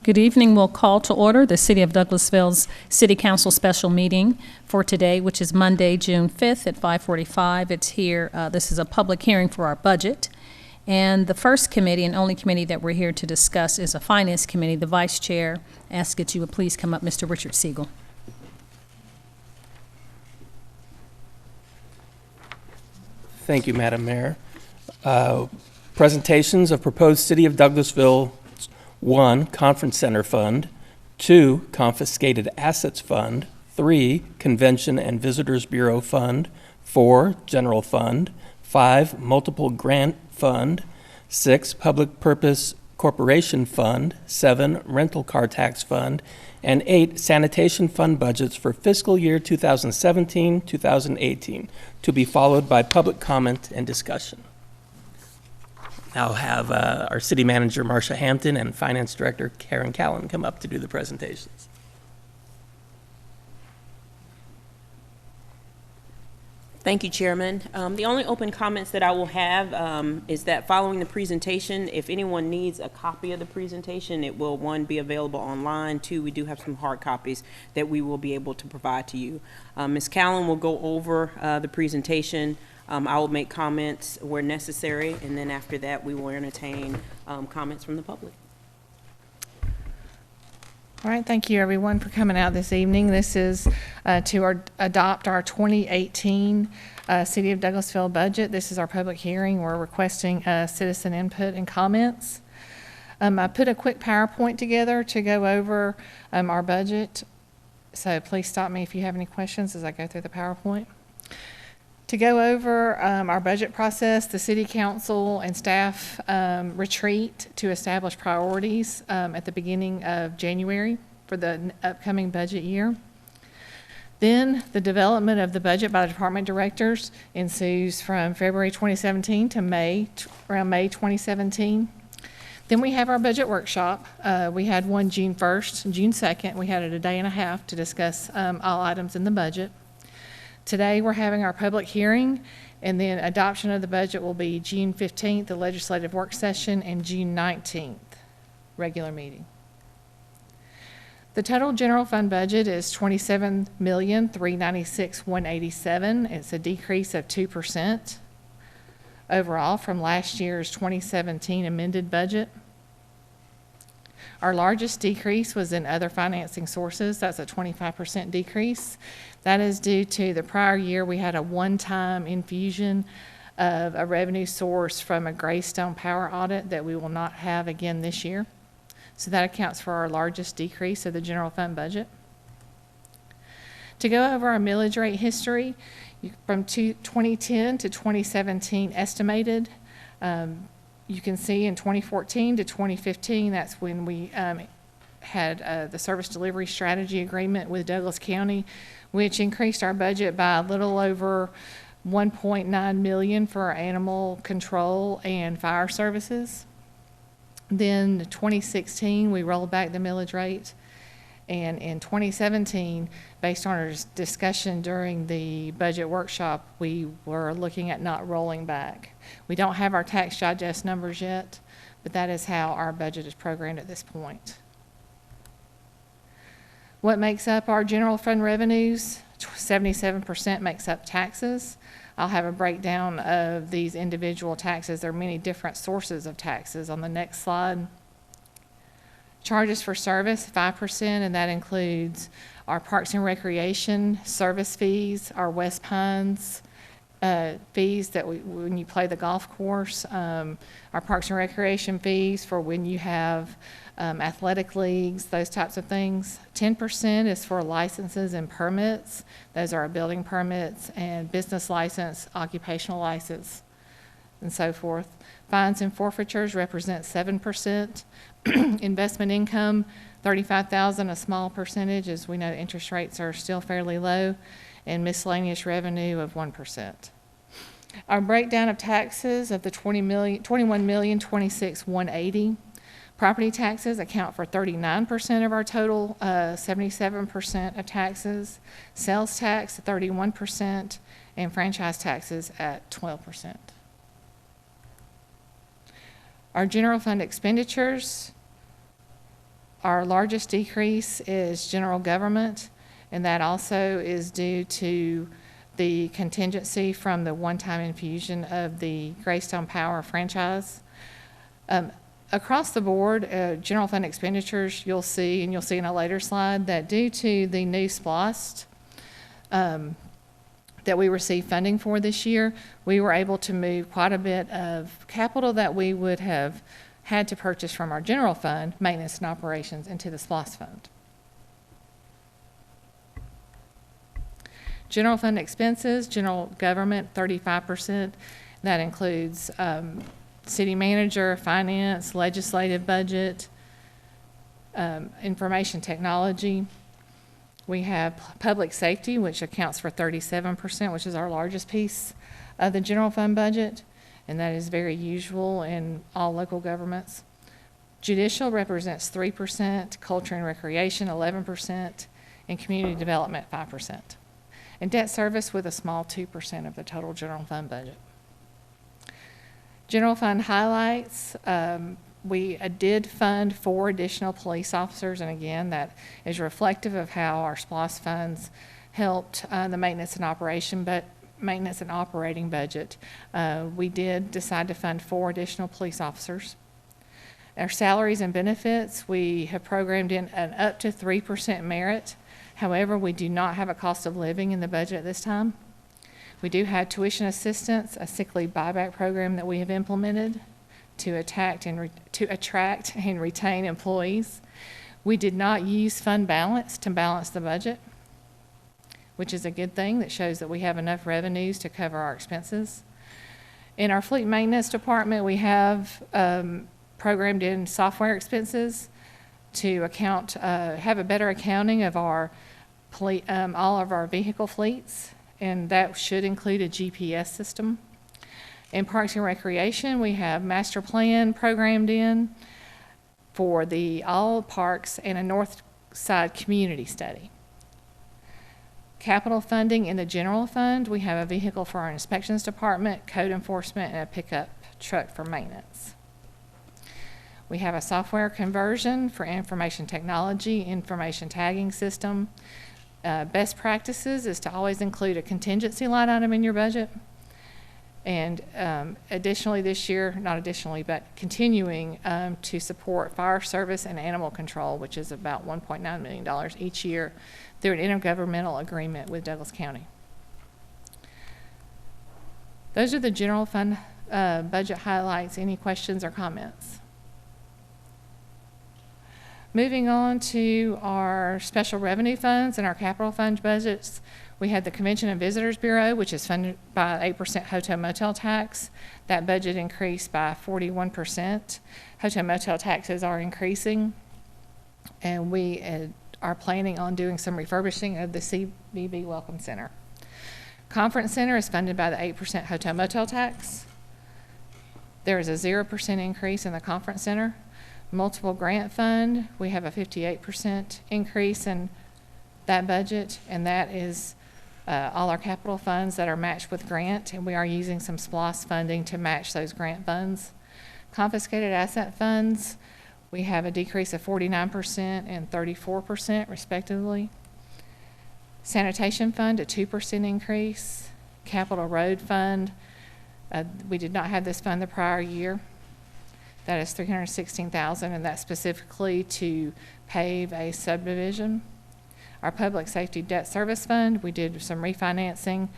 Good evening. We'll call to order the City of Douglasville's City Council special meeting for today, which is Monday, June 5th at 5:45. It's here. This is a public hearing for our budget. And the first committee and only committee that we're here to discuss is a Finance Committee. The Vice Chair asks that you would please come up, Mr. Richard Siegel. Thank you, Madam Mayor. Presentations of proposed City of Douglasville 1. Conference Center Fund, 2. Confiscated Assets Fund, 3. Convention and Visitors Bureau Fund, 4. General Fund, 5. Multiple Grant Fund, 6. Public Purpose Corporation Fund, 7. Rental Car Tax Fund, and 8. Sanitation Fund budgets for fiscal year 2017-2018, to be followed by public comment and discussion. I'll have our City Manager, Marcia Hampton, and Finance Director, Karen Callan, come up to do the presentations. Thank you, Chairman. The only open comments that I will have is that following the presentation, if anyone needs a copy of the presentation, it will, 1, be available online. 2, we do have some hard copies that we will be able to provide to you. Ms. Callan will go over the presentation. I will make comments where necessary, and then after that, we will entertain comments from the public. All right, thank you everyone for coming out this evening. This is to adopt our 2018 City of Douglasville budget. This is our public hearing. We're requesting citizen input and comments. I put a quick PowerPoint together to go over our budget, so please stop me if you have any questions as I go through the PowerPoint. To go over our budget process, the City Council and staff retreat to establish priorities at the beginning of January for the upcoming budget year. Then the development of the budget by the department directors ensues from February 2017 to around May 2017. Then we have our budget workshop. We had one June 1st, June 2nd. We had it a day and a half to discuss all items in the budget. Today we're having our public hearing, and then adoption of the budget will be June 15th, the legislative work session, and June 19th, regular meeting. The total general fund budget is $27,396,187. It's a decrease of 2% overall from last year's 2017 amended budget. Our largest decrease was in other financing sources. That's a 25% decrease. That is due to the prior year we had a one-time infusion of a revenue source from a Greystone power audit that we will not have again this year. So that accounts for our largest decrease of the general fund budget. To go over our millage rate history, from 2010 to 2017 estimated, you can see in 2014 to 2015, that's when we had the service delivery strategy agreement with Douglas County, which increased our budget by a little over $1.9 million for our animal control and fire services. Then 2016, we rolled back the millage rate. And in 2017, based on our discussion during the budget workshop, we were looking at not rolling back. We don't have our tax digest numbers yet, but that is how our budget is programmed at this point. What makes up our general fund revenues? 77% makes up taxes. I'll have a breakdown of these individual taxes. There are many different sources of taxes on the next slide. Charges for service, 5%, and that includes our Parks and Recreation service fees, our West Pines fees that when you play the golf course, our Parks and Recreation fees for when you have athletic leagues, those types of things. 10% is for licenses and permits. Those are our building permits and business license, occupational license, and so forth. Fines and forfeitures represent 7%. Investment income, $35,000, a small percentage, as we know interest rates are still fairly low, and miscellaneous revenue of 1%. Our breakdown of taxes of the $21,026,180. Property taxes account for 39% of our total, 77% of taxes. Sales tax, 31%, and franchise taxes at 12%. Our general fund expenditures Our largest decrease is general government, and that also is due to the contingency from the one-time infusion of the Greystone Power franchise. Across the board, general fund expenditures, you'll see, and you'll see in a later slide, that due to the new SPLOST that we received funding for this year, we were able to move quite a bit of capital that we would have had to purchase from our general fund, maintenance and operations, into the SPLOST fund. General fund expenses, general government, 35%. That includes city manager, finance, legislative budget, information technology. We have public safety, which accounts for 37%, which is our largest piece of the general fund budget, and that is very usual in all local governments. Judicial represents 3%, culture and recreation 11%, and community development 5%. And debt service with a small 2% of the total general fund budget. General fund highlights, we did fund 4 additional police officers, and again, that is reflective of how our SPLOST funds helped the maintenance and operating budget. We did decide to fund 4 additional police officers. Our salaries and benefits, we have programmed in an up to 3% merit. However, we do not have a cost of living in the budget at this time. We do have tuition assistance, a sick leave buyback program that we have implemented to attract and retain employees. We did not use fund balance to balance the budget, which is a good thing. That shows that we have enough revenues to cover our expenses. In our fleet maintenance department, we have programmed in software expenses to have a better accounting of all of our vehicle fleets, and that should include a GPS system. In Parks and Recreation, we have master plan programmed in for all parks and a north side community study. Capital funding in the general fund, we have a vehicle for our inspections department, code enforcement, and a pickup truck for maintenance. We have a software conversion for information technology, information tagging system. Best practices is to always include a contingency line item in your budget. And additionally this year, not additionally, but continuing to support fire service and animal control, which is about $1.9 million each year through an intergovernmental agreement with Douglas County. Those are the general fund budget highlights. Any questions or comments? Moving on to our special revenue funds and our capital fund budgets. We had the Convention and Visitors Bureau, which is funded by 8% hotel motel tax. That budget increased by 41%. Hotel motel taxes are increasing, and we are planning on doing some refurbishing of the CBB Welcome Center. Conference Center is funded by the 8% hotel motel tax. There is a 0% increase in the Conference Center. Multiple grant fund, we have a 58% increase in that budget, and that is all our capital funds that are matched with grant, and we are using some SPLOST funding to match those grant funds. Confiscated asset funds, we have a decrease of 49% and 34% respectively. Sanitation fund, a 2% increase. Capital road fund, we did not have this fund the prior year. That is $316,000, and that's specifically to pave a subdivision. Our public safety debt service fund, we did some refinancing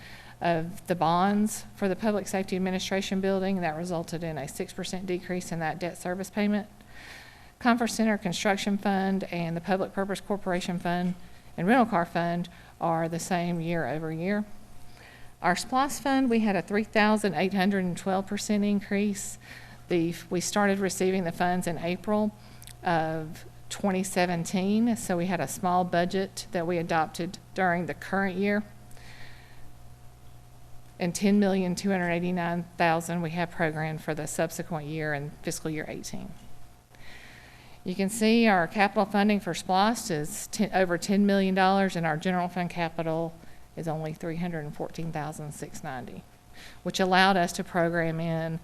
of the bonds for the Public Safety Administration building, and that resulted in a 6% decrease in that debt service payment. Conference Center Construction Fund and the Public Purpose Corporation Fund and Rental Car Fund are the same year over year. Our SPLOST Fund, we had a 3,812% increase. We started receiving the funds in April of 2017, so we had a small budget that we adopted during the current year. And $10,289,000 we have programmed for the subsequent year and fiscal year 18. You can see our capital funding for SPLOST is over $10 million, and our general fund capital is only $314,690, which allowed us to program in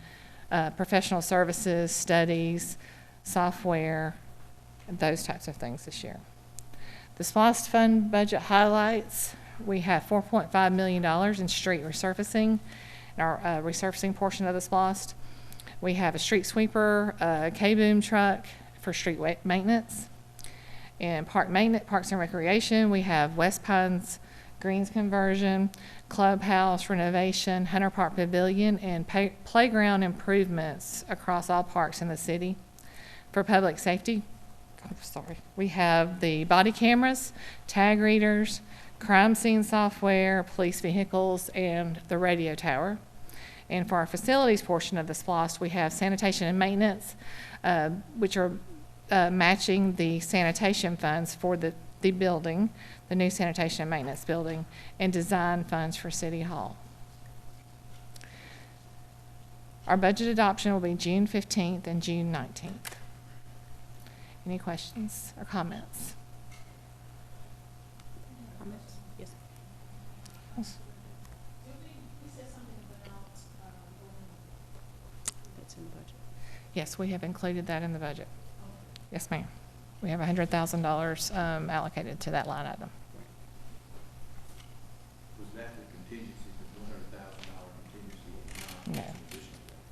professional services, studies, software, and those types of things this year. The SPOS fund budget highlights, we have $4.5 million in street resurfacing, in our resurfacing portion of the SPOS. We have a street sweeper, a K-boom truck for street maintenance. In Parks and Recreation, we have West Pines Greens conversion, clubhouse renovation, Hunter Park Pavilion, and playground improvements across all parks in the city. For public safety, we have the body cameras, tag readers, crime scene software, police vehicles, and the radio tower. And for our facilities portion of the SPOS, we have sanitation and maintenance, which are matching the sanitation funds for the building, the new sanitation and maintenance building, and design funds for City Hall. Our budget adoption will be June 15th and June 19th. Any questions or comments? Comments? Yes. That's in the budget. Yes, we have included that in the budget. Yes, ma'am. We have $100,000 allocated to that line item. Was that the contingency, the $100,000 contingency? No.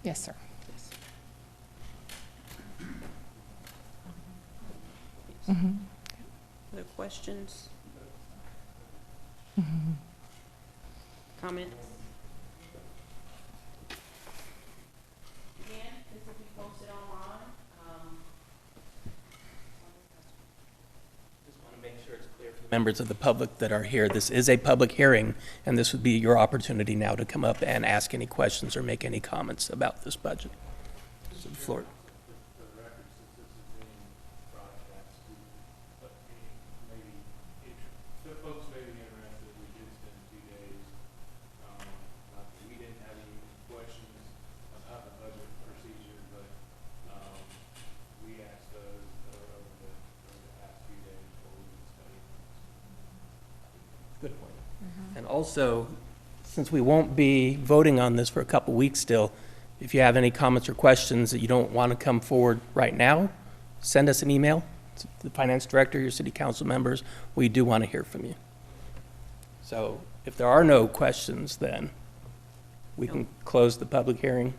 Yes, sir. Yes. Mm-hmm. Other questions? Mm-hmm. Comments? Again, this will be posted online. Just want to make sure it's clear for the members of the public that are here. This is a public hearing, and this would be your opportunity now to come up and ask any questions or make any comments about this budget. So the floor. For the record, since this is being broadcast, maybe, the folks may be interested, we did spend 2 days. We didn't have any questions about the budget procedure, but we asked those over the past few days before we studied. Good point. And also, since we won't be voting on this for a couple weeks still, if you have any comments or questions that you don't want to come forward right now, send us an email to the finance director, your city council members. We do want to hear from you. So if there are no questions, then we can close the public hearing.